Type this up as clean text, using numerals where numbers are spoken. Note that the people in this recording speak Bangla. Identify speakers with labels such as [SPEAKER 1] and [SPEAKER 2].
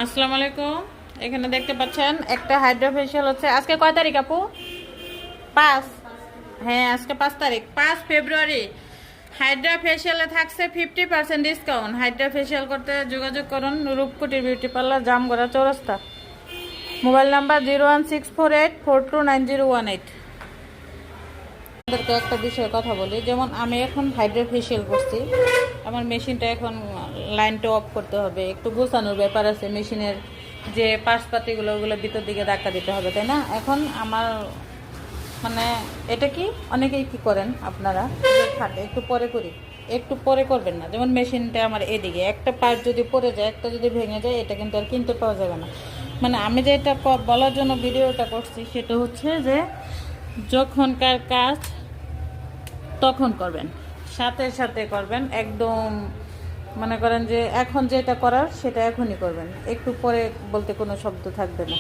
[SPEAKER 1] আসসালামু আলাইকুম। এখানে দেখতে পাচ্ছেন একটা হাইড্রা ফেশিয়াল হচ্ছে। আজকে কয় তারিখ আপু? 5। হ্যাঁ, আজকে 5 তারিখ, 5 ফেব্রুয়ারি। হাইড্রা ফেশিয়ালে থাকছে 50% ডিসকাউন্ট। হাইড্রা ফেশিয়াল করতে যোগাযোগ করুন রূপকুটির বিউটি পার্লার, জামগড়া চৌরাস্তা। Mobile number 01648429018। আপনাদেরকে একটা বিষয়ে কথা বলি, যেমন আমি এখন হাইড্রা ফেশিয়াল করছি, আমার মেশিনটা এখন লাইনটা অফ করতে হবে, একটু গোছানোর ব্যাপার আছে। মেশিনের যে পাশপাতিগুলো ওগুলো ভিতর দিকে ধাক্কা দিতে হবে, তাই না? এখন আমার মানে এটা কি অনেকেই কি করেন আপনারা, যে থাকে একটু পরে করি, একটু পরে করবেন না। যেমন মেশিনটা আমার এদিকে, একটা পার্ট যদি পড়ে যায়, একটা যদি ভেঙে যায়, এটা কিন্তু আর কিনতে পাওয়া যাবে না। মানে আমি যেটা বলার জন্য ভিডিওটা করছি সেটা হচ্ছে যে যখনকার কাজ তখন করবেন, সাথে সাথে করবেন। একদম মনে করেন যে এখন যেটা করার সেটা এখনই করবেন, একটু পরে বলতে কোনো শব্দ থাকবে না।